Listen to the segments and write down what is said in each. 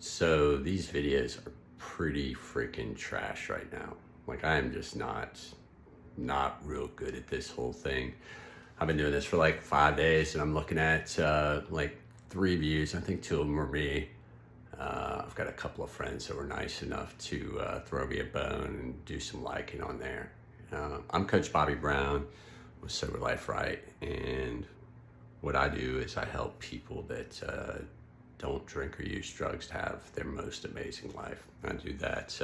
So these videos are pretty freaking trash right now. Like I am just not real good at this whole thing. I've been doing this for like 5 days and I'm looking at like 3 views. I think 2 of them are me. I've got a couple of friends that were nice enough to throw me a bone and do some liking on there. I'm Coach Bobby Brown with Sober Life Right, and what I do is I help people that don't drink or use drugs to have their most amazing life. I do that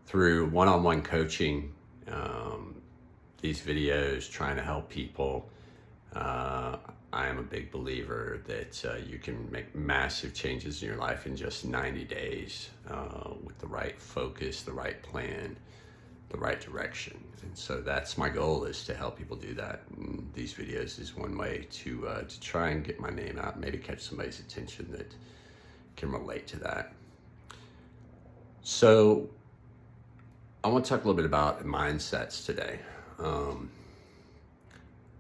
through one-on-one coaching, these videos, trying to help people. I am a big believer that you can make massive changes in your life in just 90 days with the right focus, the right plan, the right direction. And so that's my goal, is to help people do that. And these videos is one way to try and get my name out, maybe catch somebody's attention that can relate to that. So I want to talk a little bit about mindsets today.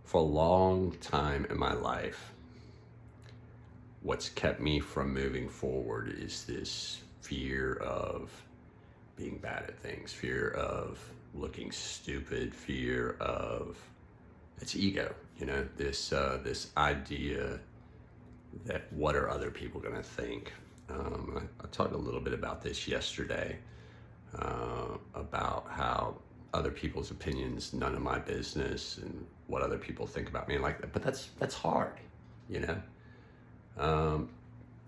For a long time in my life, what's kept me from moving forward is this fear of being bad at things, fear of looking stupid, fear of, it's ego, this idea that what are other people going to think. I talked a little bit about this yesterday, about how other people's opinions, none of my business, and what other people think about me like that. But that's hard,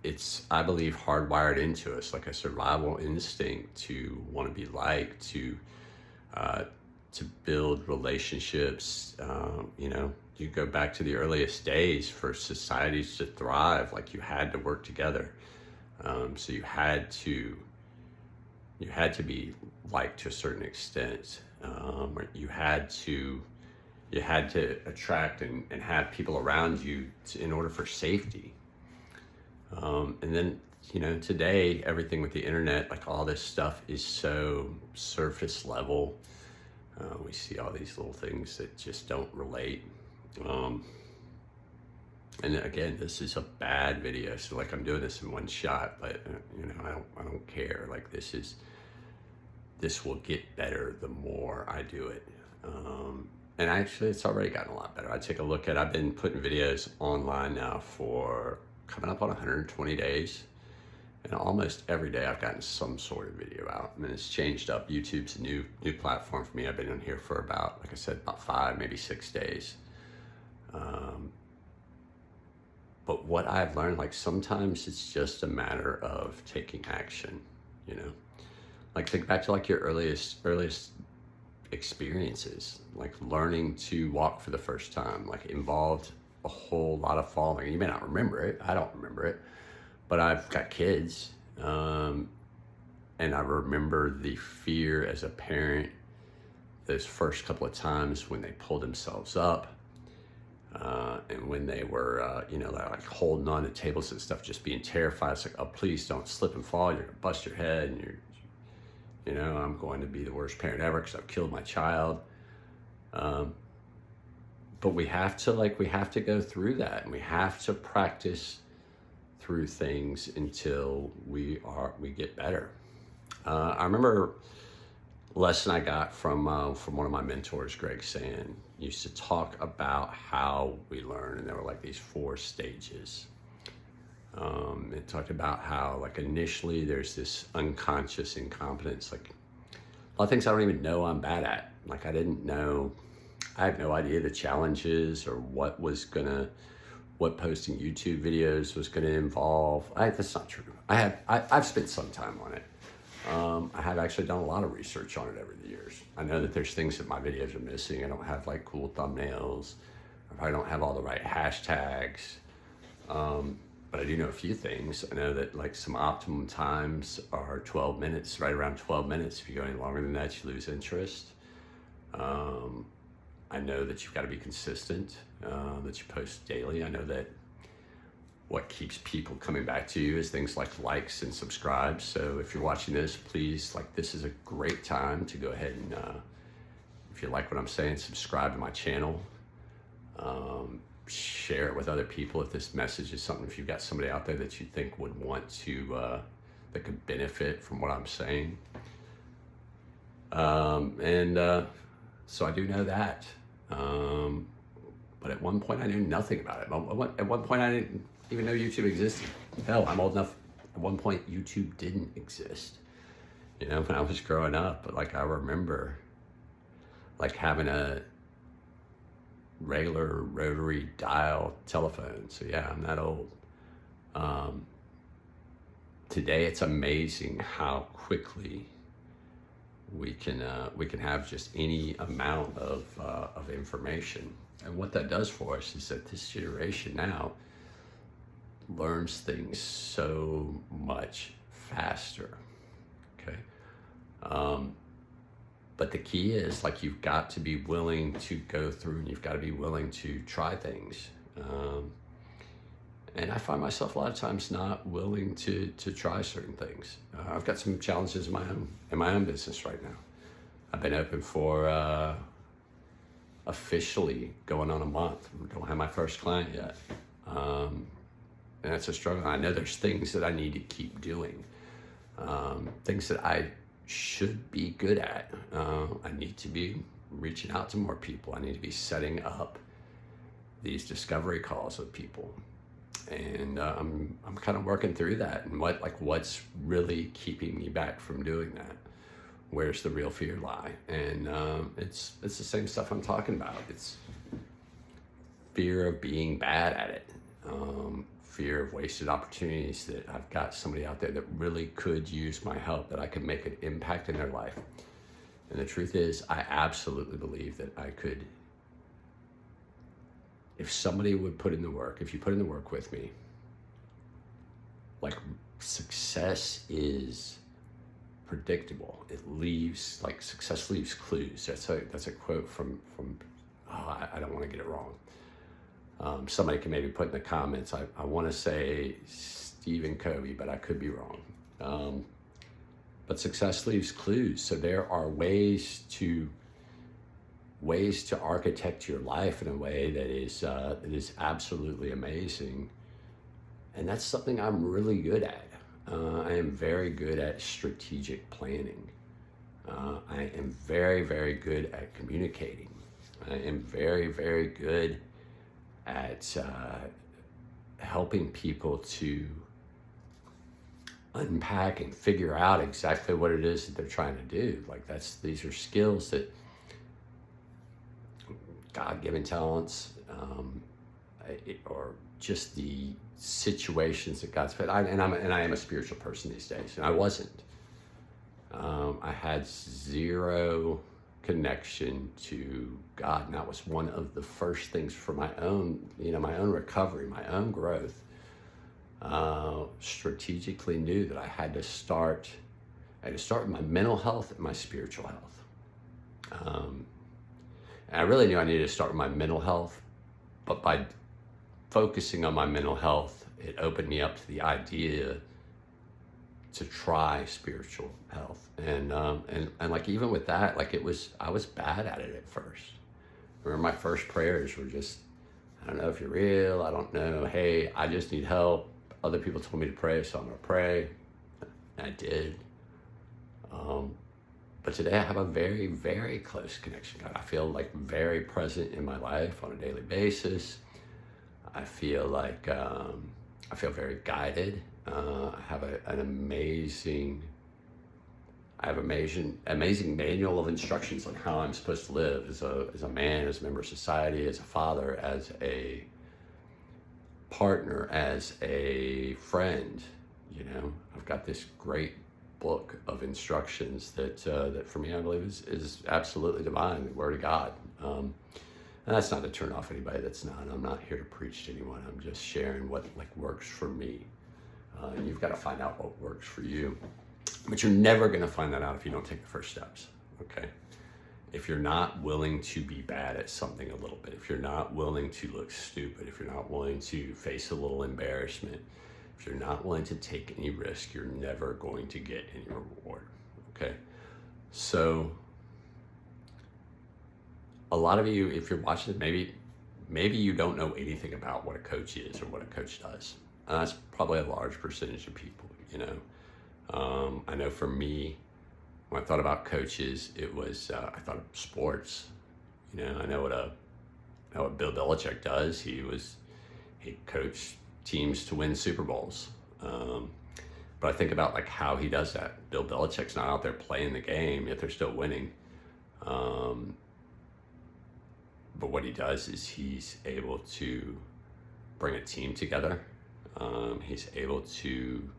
it's, I believe, hardwired into us, like a survival instinct to want to be liked, to build relationships. You go back to the earliest days, for societies to thrive, like you had to work together. So you had to be liked to a certain extent. You had to attract and have people around you in order for safety. And then, today, everything with the internet, like all this stuff is so surface level. We see all these little things that just don't relate. And again, this is a bad video. So like, I'm doing this in one shot, but I don't care. Like this will get better the more I do it. And actually it's already gotten a lot better. I've been putting videos online now for coming up on 120 days. And almost every day I've gotten some sort of video out. I mean, it's changed up. YouTube's a new platform for me. I've been on here for about, like I said, about 5, maybe 6 days. But what I've learned, like sometimes it's just a matter of taking action, Like think back to like your earliest experiences, like learning to walk for the first time, like involved a whole lot of falling. You may not remember it. I don't remember it, but I've got kids. And I remember the fear as a parent, those first couple of times when they pulled themselves up, and when they were, they're like holding on to tables and stuff, just being terrified. It's like, oh, please don't slip and fall. You're gonna bust your head, and I'm going to be the worst parent ever because I've killed my child. But we have to go through that, and we have to practice through things until we get better. I remember a lesson I got from one of my mentors, Greg Sand, used to talk about how we learn, and there were like these 4 stages. It talked about how, like, initially there's this unconscious incompetence, like a lot of things I don't even know I'm bad at. Like I have no idea the challenges or what posting YouTube videos was gonna involve. That's not true. I've spent some time on it. I have actually done a lot of research on it over the years. I know that there's things that my videos are missing. I don't have like cool thumbnails. I probably don't have all the right hashtags. But I do know a few things. I know that like some optimum times are 12 minutes, right around 12 minutes. If you go any longer than that, you lose interest. I know that you've got to be consistent, that you post daily. I know that what keeps people coming back to you is things like likes and subscribes. So if you're watching this, please, this is a great time to go ahead and, if you like what I'm saying, subscribe to my channel. share it with other people if this message is something, if you've got somebody out there that you think would want to, that could benefit from what I'm saying. So I do know that. But at one point I knew nothing about it. At one point I didn't even know YouTube existed. Hell, I'm old enough. At one point YouTube didn't exist. You know, when I was growing up, but like I remember like having a regular rotary dial telephone. So yeah, I'm that old. Today it's amazing how quickly we can have just any amount of information. And what that does for us is that this generation now learns things so much faster. Okay. But the key is, like, you've got to be willing to go through, and you've got to be willing to try things. And I find myself a lot of times not willing to try certain things. I've got some challenges in my own business right now. I've been open for officially going on a month. I don't have my first client yet. And that's a struggle. I know there's things that I need to keep doing. Things that I should be good at. I need to be reaching out to more people. I need to be setting up these discovery calls with people. And I'm kind of working through that, and what's really keeping me back from doing that. Where's the real fear lie? And it's the same stuff I'm talking about. It's fear of being bad at it, fear of wasted opportunities, that I've got somebody out there that really could use my help, that I could make an impact in their life. And the truth is, I absolutely believe that I could. If somebody would put in the work, if you put in the work with me, like, success is predictable. It leaves, like, success leaves clues. That's a quote from I don't want to get it wrong. Somebody can maybe put in the comments, I want to say Stephen Covey, but I could be wrong. But success leaves clues. So there are ways to architect your life in a way that is absolutely amazing. And that's something I'm really good at. I am very good at strategic planning. I am very, very good at communicating. I am very, very good at helping people to unpack and figure out exactly what it is that they're trying to do. Like, these are skills that God-given talents, or just the situations that God's put. I am a spiritual person these days, and I wasn't. I had zero connection to God, and that was one of the first things for my own recovery, my own growth. Strategically knew that I had to start with my mental health and my spiritual health. And I really knew I needed to start with my mental health, but by focusing on my mental health, it opened me up to the idea to try spiritual health. And like, even with that, like, I was bad at it at first. I remember my first prayers were just, I don't know if you're real, I don't know, hey, I just need help. Other people told me to pray, so I'm gonna pray. And I did. But today I have a very, very close connection. God, I feel like very present in my life on a daily basis. I feel like I feel very guided. I have an amazing manual of instructions on how I'm supposed to live as a man, as a member of society, as a father, as a partner, as a friend. You know, I've got this great book of instructions that for me, I believe is absolutely divine, the Word of God. And that's not to turn off anybody that's not. I'm not here to preach to anyone. I'm just sharing what works for me. And you've got to find out what works for you. But you're never going to find that out if you don't take the first steps. Okay. If you're not willing to be bad at something a little bit, if you're not willing to look stupid, if you're not willing to face a little embarrassment, if you're not willing to take any risk, you're never going to get any reward. Okay. So a lot of you, if you're watching it, maybe maybe you don't know anything about what a coach is or what a coach does. And that's probably a large percentage of people, you know. I know for me, when I thought about coaches, it was, I thought of sports. You know, I know what Bill Belichick does. He coached teams to win Super Bowls. But I think about like how he does that. Bill Belichick's not out there playing the game, yet they're still winning. But what he does is he's able to bring a team together. He's able to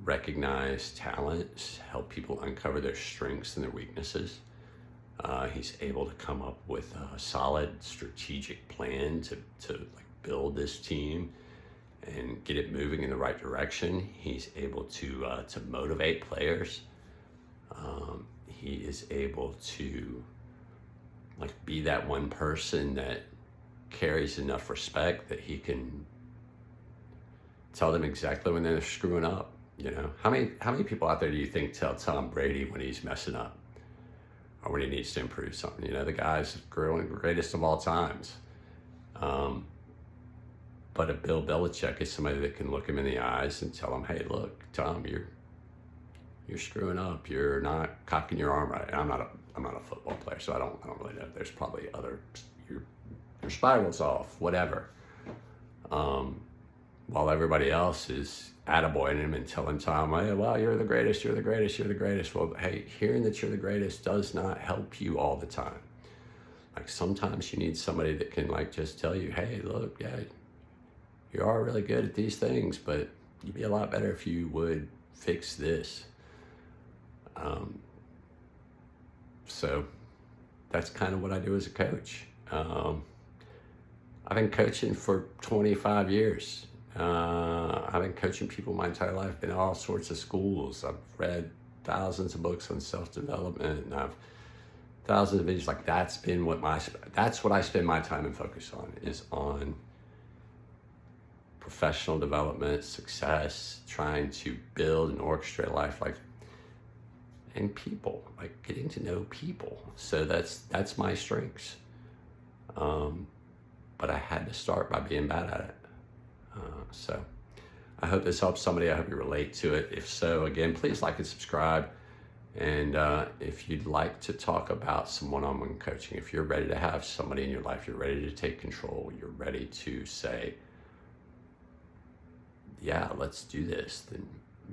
recognize talents, help people uncover their strengths and their weaknesses. He's able to come up with a solid strategic plan to like build this team and get it moving in the right direction. He's able to motivate players. He is able to like be that one person that carries enough respect that he can tell them exactly when they're screwing up. You know, how many people out there do you think tell Tom Brady when he's messing up or when he needs to improve something? You know, the guy's greatest of all times. But a Bill Belichick is somebody that can look him in the eyes and tell him, "Hey, look, Tom, you're screwing up. You're not cocking your arm right." And I'm not a football player, so I don't really know. There's probably other your spiral's off, whatever. While everybody else is attaboying him and telling Tom, "Hey, well, you're the greatest, you're the greatest, you're the greatest." Well, hey, hearing that you're the greatest does not help you all the time. Like sometimes you need somebody that can like just tell you, "Hey, look, yeah, you are really good at these things, but you'd be a lot better if you would fix this." So that's kind of what I do as a coach. I've been coaching for 25 years. I've been coaching people my entire life, been in all sorts of schools. I've read thousands of books on self-development, and I've thousands of videos. Like that's what I spend my time and focus on, is on professional development, success, trying to build and orchestrate life, like, and people, like getting to know people. So that's my strengths. But I had to start by being bad at it. So I hope this helps somebody. I hope you relate to it. If so, again, please like and subscribe. And if you'd like to talk about some one-on-one coaching, if you're ready to have somebody in your life, you're ready to take control, you're ready to say, "Yeah, let's do this," then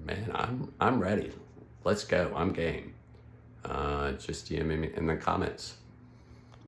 man, I'm ready. Let's go. I'm game. Just DM me in the comments.